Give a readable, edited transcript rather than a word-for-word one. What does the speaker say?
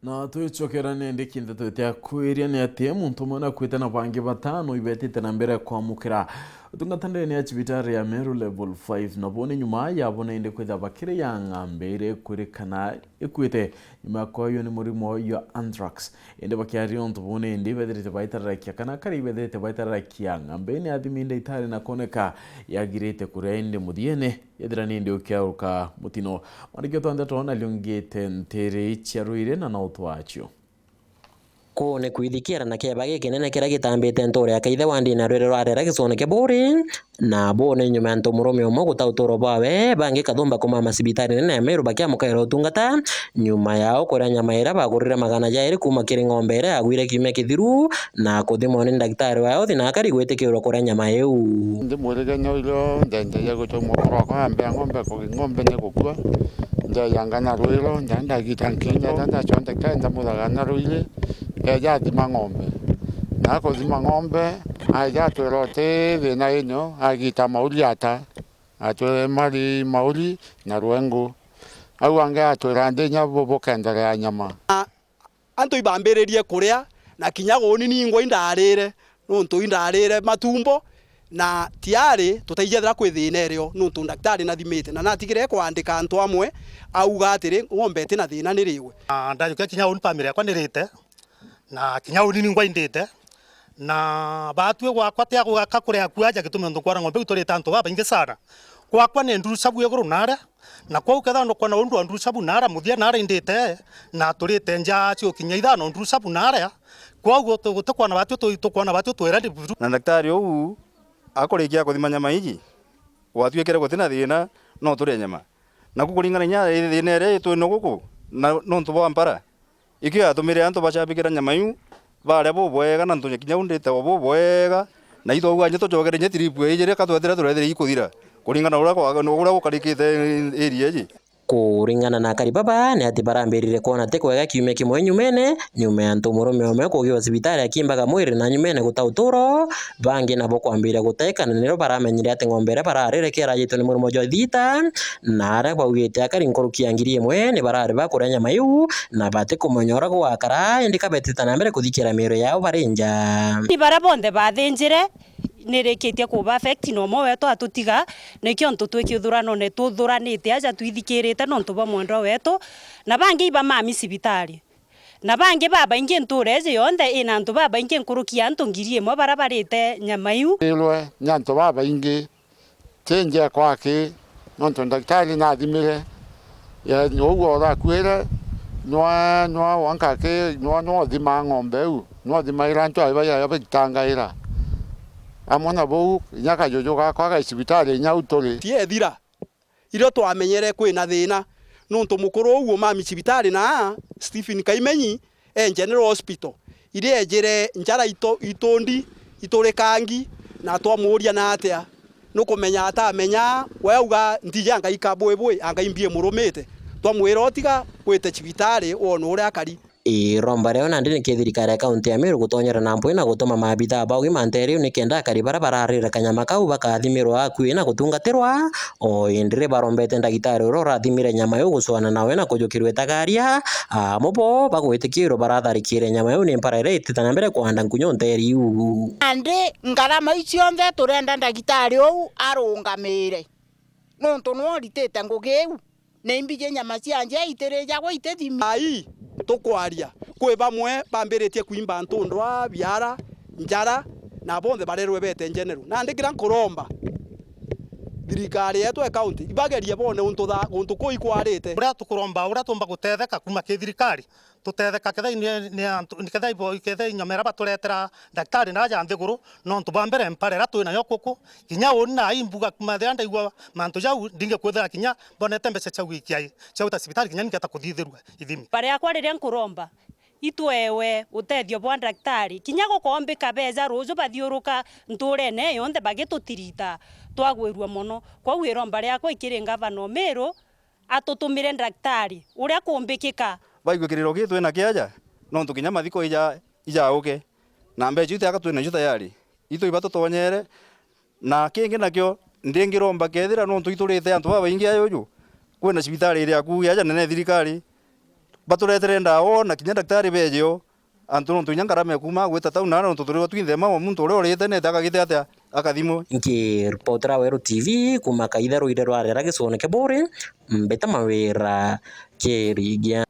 Na twicokerane ndikinde twite kwiria ni ati muntu umwe nakwite na bangi batano ibetite na mbere kwamukira utungatandire ni acibitari ya Meru level 5 na bone nyuma yabona inde kwitha bakire ya ngambere kurikana ikwite nyuma kwayo ni murimo ya anthrax inde bakiari onto bone inde bethirite baitarakia kana kari bethirite baitarakia ngambe ni athiminde itari na koneka yagirite kuria inde muthiene yethira ni inde ukiauka mutino marikio twanda tona liongete ntere ichiaruire na utwacho kone kwithikira na keba gikinene kira gitambite ntore akaithe wandi na rwere rwarera gisoneke buri na bone nyuma nto murume umwe gutautoro bawe bangi kathumba kuma masibitari nene ya Meru bakiamukaira utungata nyuma yao kuria nyama ira bagurire magana jairi kuma kiri ng'ombe ira agwire kiumia kithiru na kuthimwo ni ndagitari wao thina akari gwitikirwo kuria nyama iu ndimurige nyoilo ndendeia gutumwo kuroko ambia ng'ombe ni gukua ndeyanga na rwiro ndandagita nkinya ndandachondeka ndamuthaga na rwire eja thima ng'ombe na kuthima ng'ombe aja twerote thina ino agita mauri ata atwe mari mauri na rwengu au ange atwira ndinya bukenderea nyama antu ibambiririe kuria na kinya guni ningwa indarire nuntu indarire matumbo na tiari tutaijethera kwithina irio nuntu daktari nathimite na natigire kwandika antu amwe auga atiri ng'ombe tina thina ni riwe ndajukia kinya uni family yakwa nirite na kinya uni ningwa indite na batwe gwakwa tia gwaka kuria kuaja gitume ndu kwara ng'ombe utorite antu baba inge sana gwakwa ne nduru sabu yeguru nara na kwa uketha ndo kwana undu nduru sabu nara muthia nara indite na turite nja cio kinya ithano nduru sabu nara kwa ugo tukwana batwe tukwana batwe twera na daktari ou akurikia kuthima nyama iji watwikire gutina thina no turie nyama na kukuringana nya thina ire twino guku na no ntubo mpara iki atumire antu bacabikira nyama yu bare bo bwega na ntunya kinya undite bo bwega na itho uga nyeto jogere nyetiripu ijire katwethira turethira ikuthira kuringana ura gukarikite area ji kuringana na karibaba ni ati barambirire kuona te kwega kiumia kimwe nyuma ya ntu murume umwe kugiwa cibitari akimbaga mwiri na nyumene gutauturo bangi nabo kwambire guteka na niro baramenyire ati ng'ombe ira bararire kera yito ni murumo jo thita na ara baugite akari nkurukia ngiri imwe ni barari bakuria nyama iu na bate kumonyora gwakara indika betita na mbere kuthikira miro yao barinja ni bara bonde bathinjire nirikitie kuba affect no mo wetu atutiga nikio ntutwiki uthurano ne tuthuranite aja twithikirite no ntuba mwendo wetu na bangi iba mami cibitari na bangi baba ingi ntureje yonde ina ntu baba ingi nkurukia ntu ngiri imwe bara barite nyama iu ilwe nyanto baba ingi tenje kwake no ntu daktari na thimire ya nyogo ra kwire no wankake no thima ng'ombe u no thima ira ntu aiba ya bitangaira amona bo nyaka jojo kwa cibitari nya uturi tie thira irio twamenyere kwina thina nuntu mukuru uguo mami cibitari na Stephen Kaimenyi General Hospital irie ejire njara itondi iturikangi na twamuria na atia nukumenya atamenya weuga ndijanga ikabwebwe anga imbie murumite twamwira otiga kwite cibitari wonu uria akari iromba reo nandi ni kithirikari ya kaunti ya Meru gutonyera na mpwi na gutuma maabitha ba ugima nteriu ni kenda akari bara bararira kanyama kau bakathimirwa akui na gutungatirwa o indire barombete ndagitari uro rathimire nyama yu gucwana nawe na kujukirwe tagaria amobo bagwitikirwo baratharikire nyama yu ni mpara itita na mbere kuhanda nkunyo nteriu andi ngarama icionthe turenda ndagitari ou arungamire nuntu nworitite ngugiu ne imbije nyama cianje itireja gwa itethimi ai tukwaria kwi bamwe bambiritie kuimba ntundwa biara njara na bonthe barerwe bete general na ndikira nkuromba thirikari yetu e county ibagerie bone untu kuikwarite uria tukuromba uria tumba gutetheka kuma ki thirikari tutetheka ketha nyamera baturetera daktari na aja nthiguru no ntubambere mparera twina yo kuku kinya una imbuga kuma thanda igwa mantu jau ndinge kwethera kinya bonete mbece cha wikiai cha uta cibitari kinya ngeta kuthithirwa ithimi bare akwa riria nkuromba itwewe utethio bwa daktari kinya gukombika beja ruju bathiuruka nturene yonthe bagitutirita twagwirwa muno kwa wiromba riakwa ikiri ngavana Meru atutumire daktari uria kumbikika baigwikiriro gitu na kiaja no ntukinya mathiko ijauke na mbeju ite akatwina ju tayari itu ibatu tonyere na kingi nakyo ndingiromba kethira no ntu iturite antu baba ingi ayo ju kwina cibitari iria ku yaja nene thirikari baturetere ndawa na kinya daktari bejo antu no tunya ngarame kuma gwita tauna no tuturi twinthema wa muntu uria urite ne takagite atia akathimo ngiripotera Weru TV kuma kaitharu ire rwarera gicone ke bore mbeta mawira kirigia